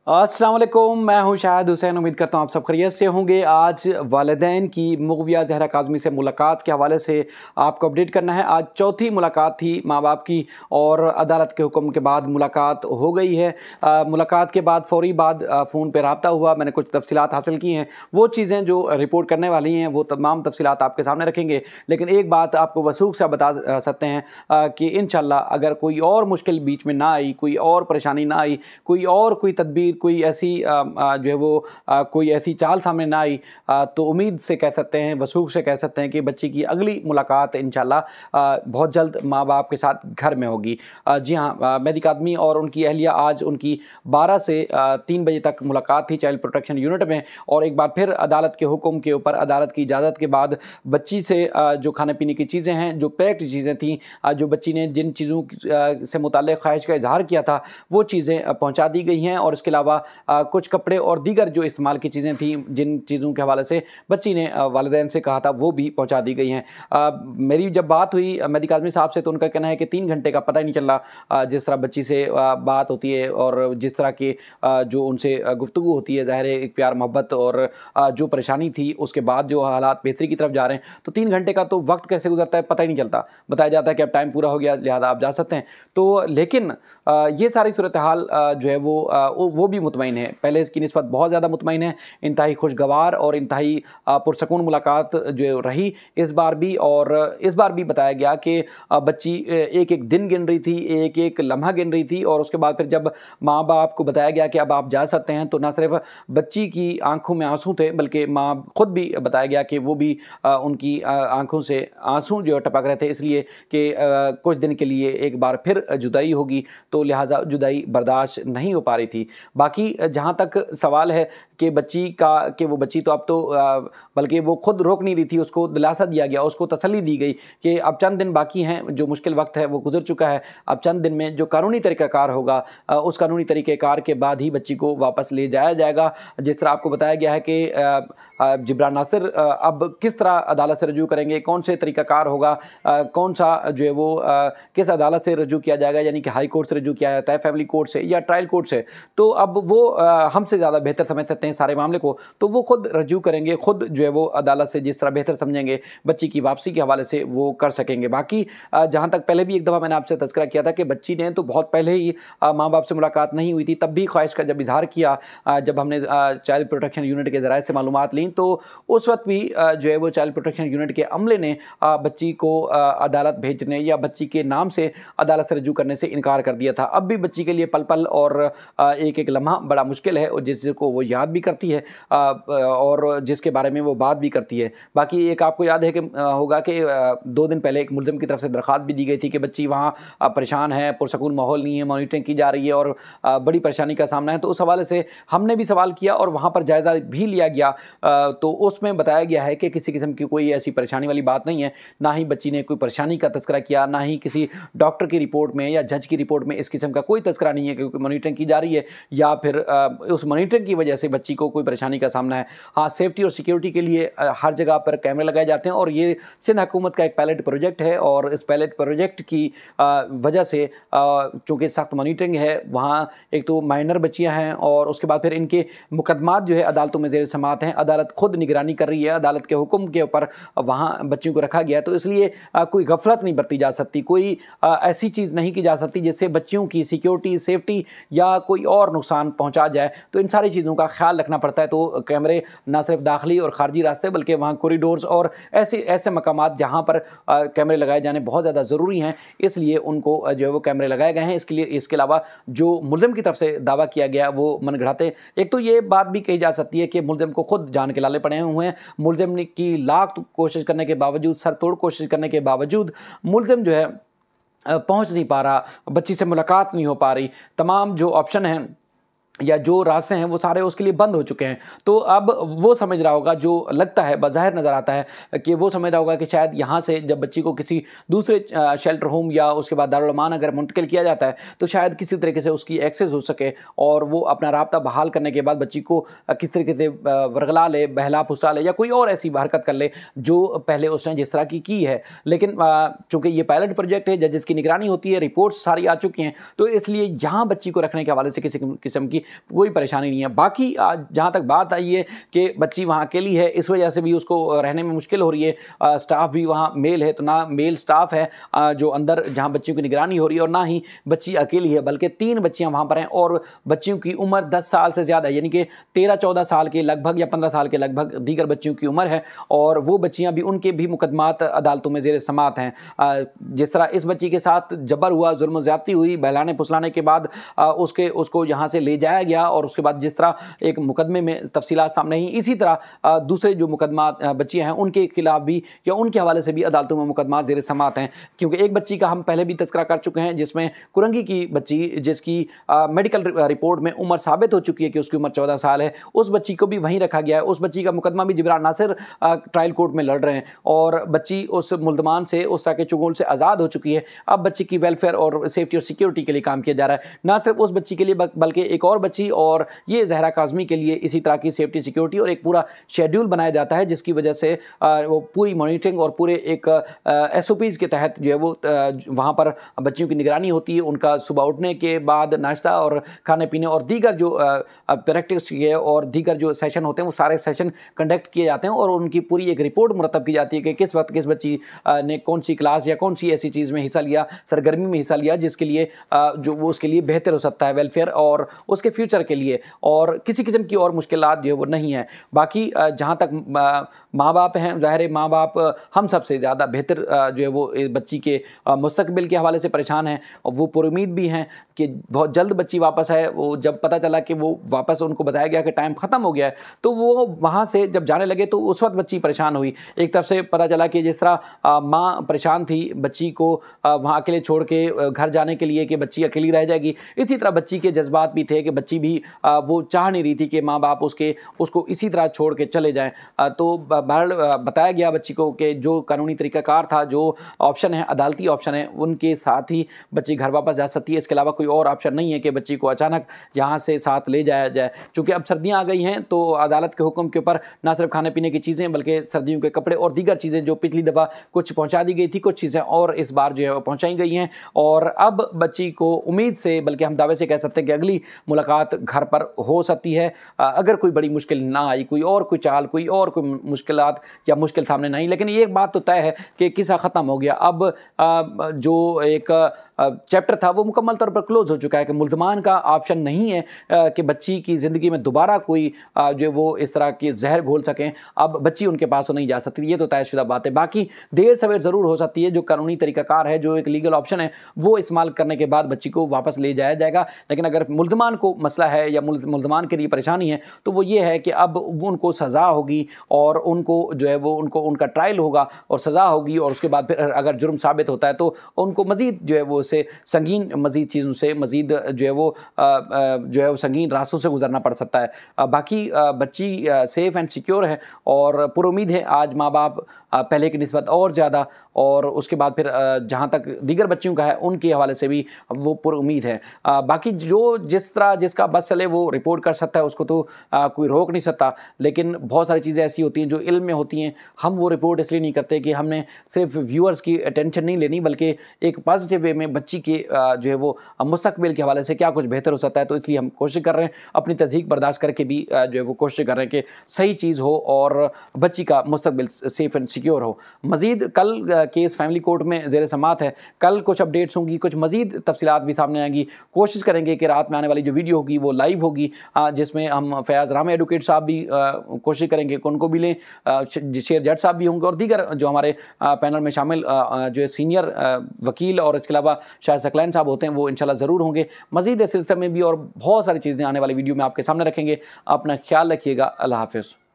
अस्सलाम वालेकुम, मैं हूं शाहिद हुसैन। उम्मीद करता हूं आप सब खैरियत से होंगे। आज वालिदैन की मुग़विया ज़हरा काज़मी से मुलाकात के हवाले से आपको अपडेट करना है। आज चौथी मुलाकात थी माँ बाप की और अदालत के हुक्म के बाद मुलाकात हो गई है। मुलाकात के बाद फ़ौरी बाद फ़ोन पर रब्ता हुआ, मैंने कुछ तफसीलात हासिल की हैं। वो चीज़ें जो रिपोर्ट करने वाली हैं वो तमाम तफसीलात आपके सामने रखेंगे। लेकिन एक बात आपको वसूख से बता सकते हैं कि इंशाल्लाह अगर कोई और मुश्किल बीच में ना आई, कोई और परेशानी ना आई, कोई तदबीर, कोई ऐसी जो है वो कोई ऐसी चाल सामने ना आई, तो उम्मीद से कह सकते हैं, वसूख से कह सकते हैं कि बच्ची की अगली मुलाकात इंशाल्लाह बहुत जल्द माँ बाप के साथ घर में होगी। जी हाँ, मेहदी काज़मी और उनकी अहलिया आज उनकी 12 से 3 बजे तक मुलाकात थी चाइल्ड प्रोटेक्शन यूनिट में। और एक बार फिर अदालत के हुक्म के ऊपर, अदालत की इजाज़त के बाद बच्ची से जो खाने पीने की चीज़ें हैं, जो पैक्ड चीज़ें थीं, जो बच्ची ने जिन चीज़ों से मुताल्लिक़ ख्वाहिश का इजहार किया था, वो चीज़ें पहुँचा दी गई हैं। और इसके अलावा कुछ कपड़े और दीगर जो इस्तेमाल की चीज़ें थीं, जिन चीज़ों के हवाले से बच्ची ने वालिदैन से कहा था, वो भी पहुंचा दी गई हैं। मेरी जब बात हुई मेहदी काज़मी साहब से, तो उनका कहना है कि 3 घंटे का पता ही नहीं चल रहा। जिस तरह बच्ची से बात होती है और जिस तरह की जो उनसे गुफ्तगू होती है, ज़ाहिर है एक प्यार मोहब्बत और जो परेशानी थी उसके बाद जो हालात बेहतरी की तरफ जा रहे हैं, तो 3 घंटे का तो वक्त कैसे गुजरता है पता ही नहीं चलता। बताया जाता है कि अब टाइम पूरा हो गया, लिहाजा आप जा सकते हैं। तो लेकिन ये सारी सूरत हाल जो है वो भी मुतमईन है, पहले इसकी निस्बत बहुत ज़्यादा मुतमईन है। इंतहाई खुशगवार और इंतहाई पुरसकून मुलाकात जो रही इस बार भी। और इस बार भी बताया गया कि बच्ची एक एक दिन गिन रही थी, एक एक लम्हा गिन रही थी। और उसके बाद फिर जब माँ बाप को बताया गया कि अब आप जा सकते हैं, तो न सिर्फ बच्ची की आंखों में आंसू थे, बल्कि माँ खुद भी बताया गया कि वो भी उनकी आंखों से आंसू जो टपक रहे थे, इसलिए कि कुछ दिन के लिए एक बार फिर जुदाई होगी, तो लिहाजा जुदाई बर्दाश्त नहीं हो पा रही थी। बाकी जहाँ तक सवाल है कि बच्ची का, कि वो बच्ची तो अब तो बल्कि वो खुद रोक नहीं रही थी, उसको दिलासा दिया गया, उसको तसल्ली दी गई कि अब चंद दिन बाकी हैं, जो मुश्किल वक्त है वो गुजर चुका है। अब चंद दिन में जो कानूनी तरीक़ाकार होगा, उस कानूनी तरीक़ेकार के बाद ही बच्ची को वापस ले जाया जाएगा। जिस तरह आपको बताया गया है कि जिब्रान नासिर अब किस तरह अदालत से रजू करेंगे, कौन से तरीक़ाकार होगा, कौन सा जो है वो किस अदालत से रजू किया जाएगा, यानी कि हाई कोर्ट से रजू किया जाता है, फैमिली कोर्ट से या ट्रायल कोर्ट से, तो अब वो हमसे ज़्यादा बेहतर समझ सकते हैं सारे मामले को, तो वो खुद रजू करेंगे, खुद जो है वो अदालत से जिस तरह बेहतर समझेंगे बच्ची की वापसी के हवाले से वो कर सकेंगे। बाकी जहाँ तक पहले भी एक दफ़ा मैंने आपसे तज़किरा किया था कि बच्ची ने तो बहुत पहले ही माँ बाप से मुलाकात नहीं हुई थी, तब भी ख्वाहिश का जब इजहार किया, जब हमने चाइल्ड प्रोटेक्शन यूनिट के ज़राए से मालूमात ली, तो उस वक्त भी जो है वो चाइल्ड प्रोटेक्शन यूनिट के अमले ने बच्ची को अदालत भेजने या बच्ची के नाम से अदालत से रजू करने से इनकार कर दिया था। अब भी बच्ची के लिए पल पल और एक एक लम्हा बड़ा मुश्किल है, और जिसको वो याद भी करती है और जिसके बारे में वो बात भी करती है। बाकी एक आपको याद है कि होगा कि 2 दिन पहले एक मुल्ज़िम की तरफ से दरख्वास्त भी दी गई थी कि बच्ची वहाँ परेशान है, पुरसकून माहौल नहीं है, मॉनिटरिंग की जा रही है और बड़ी परेशानी का सामना है। तो उस हवाले से हमने भी सवाल किया और वहाँ पर जायज़ा भी लिया गया, तो उसमें बताया गया है कि किसी किस्म की कोई ऐसी परेशानी वाली बात नहीं है, ना ही बच्ची ने कोई परेशानी का तज़किरा किया, ना ही किसी डॉक्टर की रिपोर्ट में या जज की रिपोर्ट में इस किस्म का कोई तज़किरा नहीं है कि मॉनिटरिंग की जा रही है या फिर उस मॉनिटरिंग की वजह से बच्ची को कोई परेशानी का सामना है। हाँ, सेफ्टी और सिक्योरिटी के लिए हर जगह पर कैमरे लगाए जाते हैं, और ये सिंध हुकूमत का एक पायलट प्रोजेक्ट है, और इस पायलट प्रोजेक्ट की वजह से चूँकि सख्त मॉनिटरिंग है, वहाँ एक तो माइनर बच्चियाँ हैं और उसके बाद फिर इनके मुकदमात जो है अदालतों में ज़ेर समाअत हैं, अदालत खुद निगरानी कर रही है, अदालत के हुक्म के ऊपर वहाँ बच्चियों को रखा गया है। तो इसलिए कोई गफलत नहीं बरती जा सकती, कोई ऐसी चीज़ नहीं की जा सकती जिससे बच्चियों की सिक्योरिटी, सेफ्टी या कोई और नुकसान पहुंचा जाए। तो इन सारी चीज़ों का ख्याल रखना पड़ता है। तो कैमरे ना सिर्फ दाखिली और खारजी रास्ते, बल्कि वहाँ कॉरिडोर्स और ऐसे मकामात जहाँ पर कैमरे लगाए जाने बहुत ज़्यादा ज़रूरी हैं, इसलिए उनको जो है वो कैमरे लगाए गए हैं। इसके अलावा जो मुल्ज़िम की तरफ से दावा किया गया वो मनगढ़ाते, एक तो ये बात भी कही जा सकती है कि मुल्ज़िम को खुद जान के लाले पड़े हुए हैं। मुल्ज़िम की लाख कोशिश करने के बावजूद, सर तोड़ कोशिश करने के बावजूद मुल्ज़िम जो है पहुंच नहीं पा रहा, बच्ची से मुलाकात नहीं हो पा रही, तमाम जो ऑप्शन हैं या जो रास्ते हैं वो सारे उसके लिए बंद हो चुके हैं। तो अब वो समझ रहा होगा, जो लगता है बज़ाहिर नज़र आता है कि वो समझ रहा होगा कि शायद यहाँ से जब बच्ची को किसी दूसरे शेल्टर होम या उसके बाद दारुल अमान अगर मुंतकिल किया जाता है, तो शायद किसी तरीके से उसकी एक्सेस हो सके और वो अपना राब्ता बहाल करने के बाद बच्ची को किस तरीके से वरगला ले, बहला फुसला ले या कोई और ऐसी हरकत कर ले जो पहले उसने जिस तरह की है। लेकिन चूँकि ये पायलट प्रोजेक्ट है, जजेस की निगरानी होती है, रिपोर्ट्स सारी आ चुकी हैं, तो इसलिए यहाँ बच्ची को रखने के हवाले से किसी किस्म की कोई परेशानी नहीं है। बाकी जहाँ तक बात आई है कि बच्ची वहाँ अकेली है, इस वजह से भी उसको रहने में मुश्किल हो रही है। स्टाफ भी वहाँ मेल है, तो ना मेल स्टाफ है जो अंदर जहाँ बच्चियों की निगरानी हो रही है, और ना ही बच्ची अकेली है, बल्कि 3 बच्चियाँ वहाँ पर हैं और बच्चियों की उम्र 10 साल से ज़्यादा है, यानी कि 13-14 साल के लगभग या 15 साल के लगभग दीगर बच्चियों की उम्र है। और वो बच्चियाँ भी, उनके भी मुकदमात अदालतों में ज़ेर समाअत हैं। जिस तरह इस बच्ची के साथ जबर हुआ, जुल्म ज़्यादती हुई, बहलाने फुसलाने के बाद उसको यहाँ से ले जाया गया, और उसके बाद जिस तरह एक मुकदमे में तफसीलात सामने आई, इसी तरह दूसरे जो मुकदमा बच्चियाँ हैं उनके खिलाफ भी या उनके हवाले से भी अदालतों में मुकदमा ज़ेर समाअत हैं। क्योंकि एक बच्ची का हम पहले भी तस्करा कर चुके हैं, जिसमें कुरंगी की बच्ची, जिसकी मेडिकल रिपोर्ट में उम्र साबित हो चुकी है कि उसकी उम्र 14 साल है, उस बच्ची को भी वहीं रखा गया है। उस बच्ची का मुकदमा भी जिब्रान नासिर ट्रायल कोर्ट में लड़ रहे हैं, और बच्ची उस मुल्ज़मान से, उस तरह के चुगल से आज़ाद हो चुकी है। अब बच्ची की वेलफेयर और सेफ्टी और सिक्योरिटी के लिए काम किया जा रहा है, ना सिर्फ उस बच्ची के लिए बल्कि एक और बच्ची और ये ज़हरा काज़मी के लिए इसी तरह की सेफ्टी सिक्योरिटी और एक पूरा शेड्यूल बनाया जाता है, जिसकी वजह से वो पूरी मॉनिटरिंग और पूरे एक SOPs के तहत जो है वो वहाँ पर बच्चियों की निगरानी होती है। उनका सुबह उठने के बाद नाश्ता और खाने पीने और दीगर जो प्रैक्टिस के और दीगर जो सेशन होते हैं वो सारे सेशन कंडक्ट किए जाते हैं, और उनकी पूरी एक रिपोर्ट मुरतब की जाती है कि किस वक्त किस बच्ची ने कौन सी क्लास या कौन सी ऐसी चीज़ में हिस्सा लिया, सरगर्मी में हिस्सा लिया, जिसके लिए जो वो उसके लिए बेहतर हो सकता है वेलफेयर और उसके फ्यूचर के लिए, और किसी किस्म की और मुश्किलात जो है वो नहीं है। बाकी जहाँ तक माँ बाप हैं, ज़ाहिर माँ बाप हम सबसे ज़्यादा बेहतर जो है वो बच्ची के मुस्तकबिल के हवाले से परेशान हैं, और वो पुरुमीद भी हैं कि बहुत जल्द बच्ची वापस आए। वो जब पता चला कि वो वापस, उनको बताया गया कि टाइम ख़त्म हो गया है, तो वो वहाँ से जब जाने लगे तो उस वक्त बच्ची परेशान हुई। एक तरफ से पता चला कि जिस तरह माँ परेशान थी बच्ची को वहाँ अकेले छोड़ के घर जाने के लिए कि बच्ची अकेली रह जाएगी, इसी तरह बच्ची के जज्बात भी थे कि बच्ची भी वो चाह नहीं रही थी कि माँ बाप उसको इसी तरह छोड़ के चले जाएँ। तो बहरहाल बताया गया बच्ची को कि जो कानूनी तरीक़ाकार था, जो ऑप्शन है, अदालती ऑप्शन है, उनके साथ ही बच्ची घर वापस जा सकती है। इसके अलावा कोई और ऑप्शन नहीं है कि बच्ची को अचानक यहाँ से साथ ले जाया जाए। चूँकि अब सर्दियाँ आ गई हैं, तो अदालत के हुक्म के ऊपर ना सिर्फ खाने पीने की चीज़ें बल्कि सर्दियों के कपड़े और दीगर चीज़ें जो पिछली दफ़ा कुछ पहुँचा दी गई थी, कुछ चीज़ें और इस बार जो है पहुँचाई गई हैं। और अब बच्ची को उम्मीद से, बल्कि हम दावे से कह सकते हैं कि अगली मुलाकात घर पर हो सकती है, अगर कोई बड़ी मुश्किल ना आई, कोई मुश्किलात या मुश्किल सामने नहीं। लेकिन ये बात तो तय है कि किस्सा ख़त्म हो गया। अब जो एक चैप्टर था वो मुकम्मल तौर पर क्लोज हो चुका है कि मुल्ज़मान का ऑप्शन नहीं है कि बच्ची की ज़िंदगी में दोबारा कोई जो वो इस तरह की जहर घोल सकें। अब बच्ची उनके पास तो नहीं जा सकती, ये तो तयशुदा बात है। बाकी देर सवेर ज़रूर हो सकती है, जो कानूनी तरीक़ाकार है, जो एक लीगल ऑप्शन है, वो इस्तेमाल करने के बाद बच्ची को वापस ले जाया जाएगा। लेकिन अगर मुल्ज़मान को मसला है या मुल्ज़मान के लिए परेशानी है, तो वो ये है कि अब उनको सज़ा होगी और उनको जो है वो उनका ट्रायल होगा और सज़ा होगी, और उसके बाद फिर अगर जुर्म साबित होता है तो उनको मज़ीद जो है वो से संगीन मज़ीद चीज़ों से मज़ीद जो है वो संगीन रास्तों से गुजरना पड़ सकता है। बाकी बच्ची सेफ़ एंड सिक्योर है और पुरुमीद है आज माँ बाप पहले की निस्बत और ज़्यादा, और उसके बाद फिर जहाँ तक दीगर बच्चियों का है उनके हवाले से भी वो पुरुमीद है। बाकी जो जिस तरह जिसका बस चले वो रिपोर्ट कर सकता है, उसको तो कोई रोक नहीं सकता। लेकिन बहुत सारी चीज़ें ऐसी होती हैं जो इल्म में होती हैं, हम वो रिपोर्ट इसलिए नहीं करते कि हमने सिर्फ व्यूअर्स की अटेंशन नहीं लेनी, बल्कि एक पॉजिटिव वे में बच्ची के जो है वो मुस्तकबिल के हवाले से क्या कुछ बेहतर हो सकता है। तो इसलिए हम कोशिश कर रहे हैं, अपनी तज़हीक बर्दाश्त करके भी जो है वो कोशिश कर रहे हैं कि सही चीज़ हो और बच्ची का मुस्तकबिल सेफ़ एंड सिक्योर हो। मज़ीद कल केस फैमिली कोर्ट में ज़ेर समाअत है, कल कुछ अपडेट्स होंगी, कुछ मज़ीद तफसीलात भी सामने आएंगी। कोशिश करेंगे कि रात में आने वाली जो वीडियो होगी वो लाइव होगी, जिसमें हम फयाज़ रामा एडवोकेट साहब भी कोशिश करेंगे कि उनको भी लें, शेर जट साहब भी होंगे और दीगर जो हमारे पैनल में शामिल जो सीनियर वकील और इसके अलावा शायद सकलैन साहब होते हैं, वो इंशाल्लाह ज़रूर होंगे। मज़ीद इस सिलसिले में भी और बहुत सारी चीज़ें आने वाली वीडियो में आपके सामने रखेंगे। अपना ख्याल रखिएगा। अल्लाह हाफ़िज़।